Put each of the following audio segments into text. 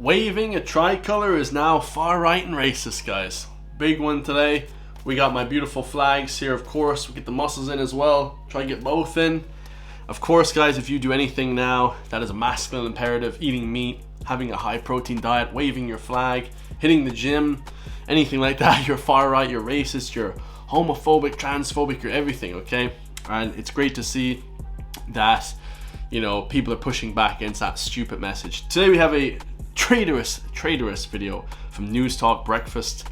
Waving a tricolor is now far right and racist, guys. Big one today. We got my beautiful flags here, of course. We get the muscles in as well. Try and get both in. Of course, guys, if you do anything now that is a masculine imperative, eating meat, having a high protein diet, waving your flag, hitting the gym, anything like that, you're far right, you're racist, you're homophobic, transphobic, you're everything, okay? And it's great to see that, you know, people are pushing back against that stupid message. Today we have a traitorous video from News Talk Breakfast,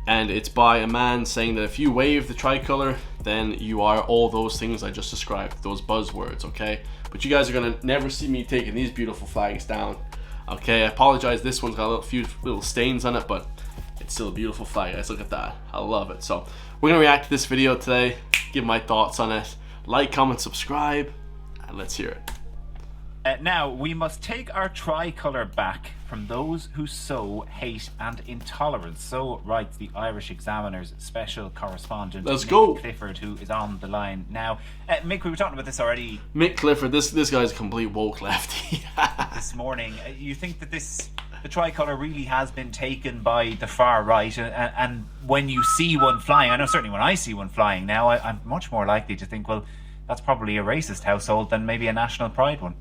and it's by a man saying that if you wave the tricolor, then you are all those things I just described, those buzzwords, okay? But you guys are gonna never see me taking these beautiful flags down, okay? I apologize, this one's got a few little stains on it, but it's still a beautiful flag, guys. Look at that, I love it. So we're gonna react to this video today, give my thoughts on it. Like, comment, subscribe, and let's hear it. Now, we must take our tricolour back from those who sow hate and intolerance. So writes the Irish Examiner's special correspondent, Mick Clifford, who is on the line now. Mick, we were talking about this already. Mick Clifford, this guy's a complete woke lefty. This morning. You think that the tricolour really has been taken by the far right, and when you see one flying, I know certainly when I see one flying now, I'm much more likely to think, well, that's probably a racist household than maybe a national pride one.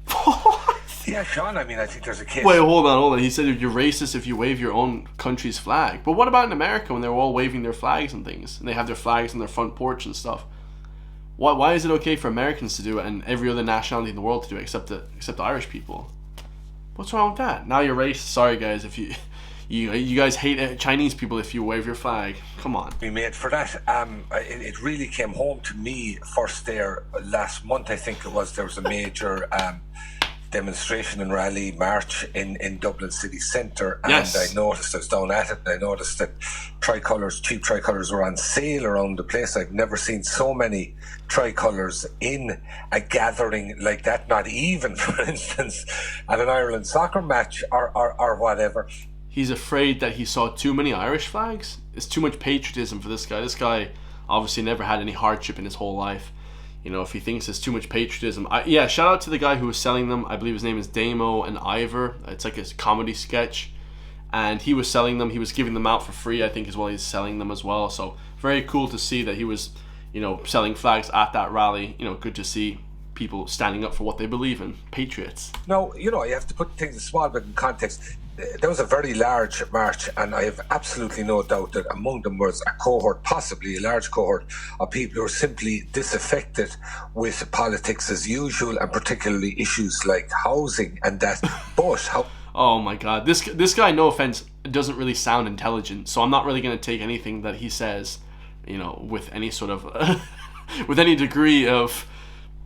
Yeah, Sean, I mean, I think there's a case. Wait, hold on. He said you're racist if you wave your own country's flag. But what about in America when they're all waving their flags and things, and they have their flags on their front porch and stuff? Why is it okay for Americans to do it and every other nationality in the world to do it except the Irish people? What's wrong with that? Now you're racist. Sorry, guys, if you guys hate Chinese people if you wave your flag. Come on. We made for that. It really came home to me first there last month. I think it was. There was a major demonstration and rally march in Dublin city centre, and yes. I noticed, I was down at it, and I noticed that cheap tricolours were on sale around the place. I've never seen so many tricolours in a gathering like that, not even, for instance, at an Ireland soccer match or whatever. He's afraid that he saw too many Irish flags. It's too much patriotism for this guy. This guy obviously never had any hardship in his whole life. You know, if he thinks it's too much patriotism. Yeah, shout out to the guy who was selling them. I believe his name is Damo and Ivor. It's like a comedy sketch. And he was selling them. He was giving them out for free, I think, as well. He's selling them as well. So very cool to see that he was, you know, selling flags at that rally. You know, good to see people standing up for what they believe in. Patriots. No, you know, you have to put things a small bit in context. There was a very large march, and I have absolutely no doubt that among them was a cohort, possibly a large cohort, of people who are simply disaffected with politics as usual, and particularly issues like housing and that. But how? Oh my God, this guy, no offense, doesn't really sound intelligent. So I'm not really going to take anything that he says, you know, with any sort of, with any degree of,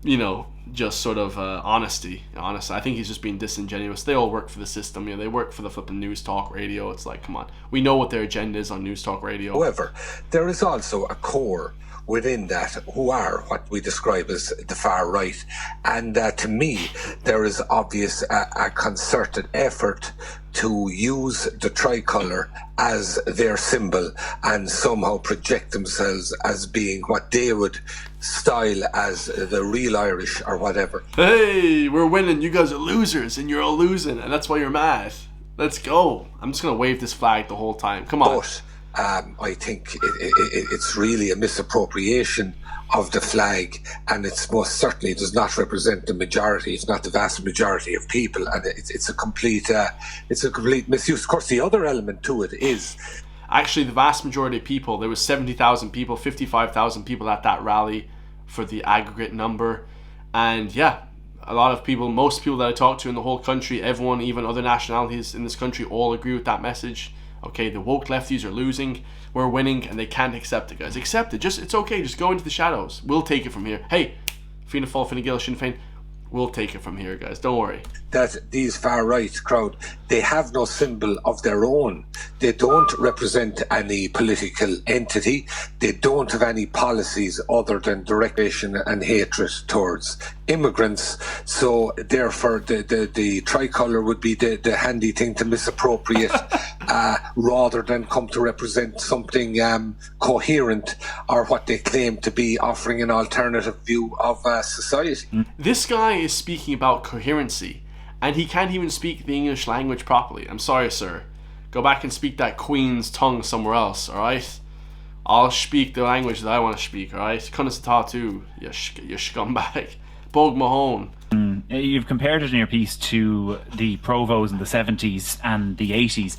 you know, just sort of honesty. Honestly, I think he's just being disingenuous. They all work for the system. You know, they work for the flipping News Talk Radio. It's like, come on, we know what their agenda is on News Talk Radio. However, there is also a core within that who are what we describe as the far right, and to me, there is obvious a concerted effort to use the tricolour as their symbol and somehow project themselves as being what they would style as the real Irish or whatever. Hey, we're winning, you guys are losers and you're all losing, and that's why you're mad. Let's go. I'm just gonna wave this flag the whole time. Come on. But I think it's really a misappropriation of the flag, and it's most certainly does not represent the majority, if not the vast majority of people, and it's a complete misuse. Of course, the other element to it is actually the vast majority of people. There was 70,000 people, 55,000 people at that rally for the aggregate number, and yeah, a lot of people, most people that I talked to in the whole country, everyone, even other nationalities in this country, all agree with that message. Okay, the woke lefties are losing, we're winning, and they can't accept it, guys. Accept it. It's okay. Just go into the shadows. We'll take it from here. Hey, Fianna Fáil, Fine Gael, Sinn Féin, we'll take it from here, guys. Don't worry. That these far-right crowd, they have no symbol of their own. They don't represent any political entity. They don't have any policies other than direction and hatred towards immigrants. So therefore, the tricolour would be the handy thing to misappropriate rather than come to represent something coherent or what they claim to be offering an alternative view of society. This guy is speaking about coherency. and he can't even speak the English language properly. I'm sorry, sir. Go back and speak that Queen's tongue somewhere else, alright? I'll speak the language that I want to speak, alright? Cunnis tatu, you scumbag. Bog Mahone. You've compared it in your piece to the Provos in the 70s and the 80s.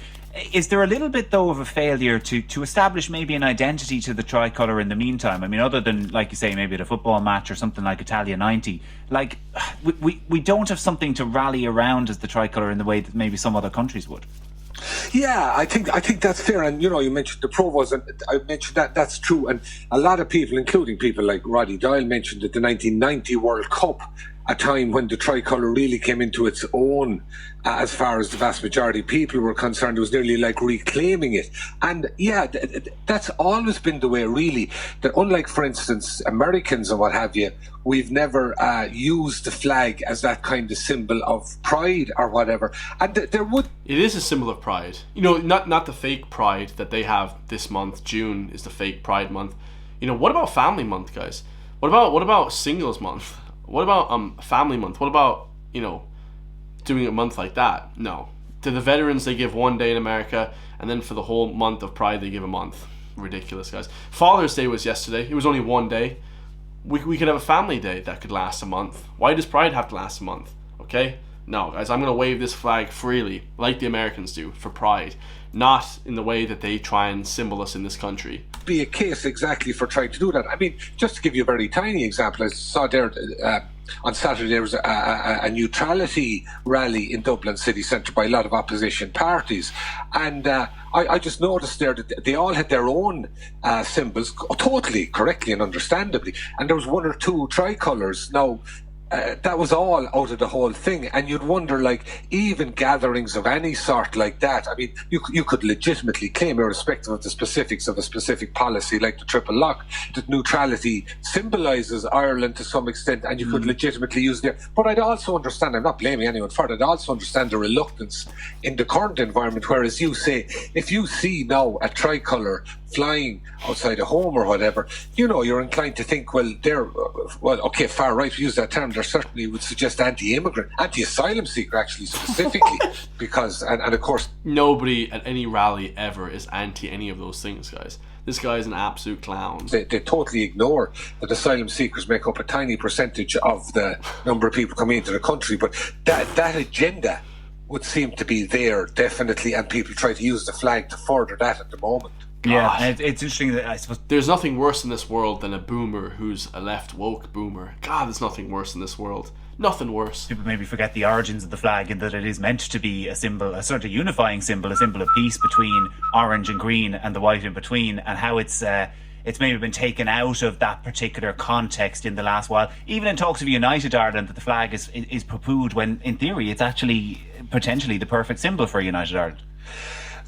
Is there a little bit, though, of a failure to establish maybe an identity to the tricolour in the meantime? I mean, other than, like you say, maybe at a football match or something like Italia 90, like, we don't have something to rally around as the tricolour in the way that maybe some other countries would. Yeah, I think that's fair. And you mentioned the Provos, and I mentioned that's true. And a lot of people, including people like Roddy Doyle, mentioned that the 1990 World Cup, a time when the tricolour really came into its own, as far as the vast majority of people were concerned. It was nearly like reclaiming it. And yeah, that's always been the way, really, that unlike, for instance, Americans and what have you, we've never used the flag as that kind of symbol of pride or whatever. And there would... It is a symbol of pride. Not the fake pride that they have this month. June is the fake pride month. What about family month, guys? What about singles month? What about family month? What about, doing a month like that? No. To the veterans, they give one day in America, and then for the whole month of Pride, they give a month. Ridiculous, guys. Father's Day was yesterday. It was only one day. We could have a family day that could last a month. Why does Pride have to last a month? Okay? No, guys, I'm going to wave this flag freely, like the Americans do, for Pride. Not in the way that they try and symbol us in this country. Be a case exactly for trying to do that. I mean, just to give you a very tiny example, I saw there on Saturday there was a neutrality rally in Dublin city centre by a lot of opposition parties, and I just noticed there that they all had their own symbols, totally correctly and understandably, and there was one or two tricolours. Now, that was all out of the whole thing, and you'd wonder, like, even gatherings of any sort like that, I mean, you could legitimately claim, irrespective of the specifics of a specific policy like the triple lock, that neutrality symbolises Ireland to some extent, and you could legitimately use it. But I'd also understand, I'm not blaming anyone for it, I'd also understand the reluctance in the current environment, whereas you say, if you see now a tricolour flying outside a home or whatever, you're inclined to think, well, okay, far right, we use that term, there certainly would suggest anti-immigrant, anti-asylum seeker, actually, specifically, because, and of course... Nobody at any rally ever is anti any of those things, guys. This guy is an absolute clown. They totally ignore that asylum seekers make up a tiny percentage of the number of people coming into the country, but that agenda would seem to be there, definitely, and people try to use the flag to further that at the moment. Yeah, and it's interesting that, I suppose, there's nothing worse in this world than a boomer who's a left woke boomer. God, there's nothing worse in this world. Nothing worse. People maybe forget the origins of the flag, and that it is meant to be a symbol, a sort of unifying symbol, a symbol of peace between orange and green and the white in between, and how it's maybe been taken out of that particular context in the last while. Even in talks of United Ireland, that the flag is poo-pooed, when in theory it's actually potentially the perfect symbol for United Ireland.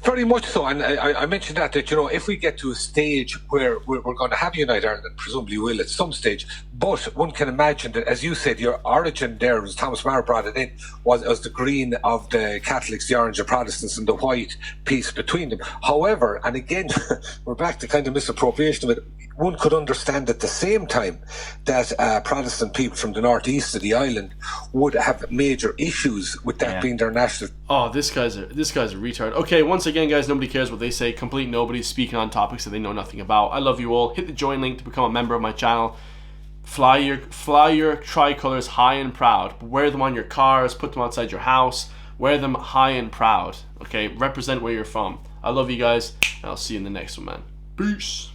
Very much so, and I mentioned that if we get to a stage where we're going to have United Ireland, and presumably will at some stage, but one can imagine that, as you said, your origin there, as Thomas Maher brought it in, was the green of the Catholics, the orange of Protestants, and the white piece between them. However, and again, we're back to kind of misappropriation of it, one could understand at the same time that Protestant people from the northeast of the island would have major issues with that being their national... Oh, this guy's a retard. Okay, once again, guys, nobody cares what they say. Complete nobody speaking on topics that they know nothing about. I love you all. Hit the join link to become a member of my channel. Fly your tricolours high and proud. Wear them on your cars. Put them outside your house. Wear them high and proud. Okay, represent where you're from. I love you guys, and I'll see you in the next one, man. Peace.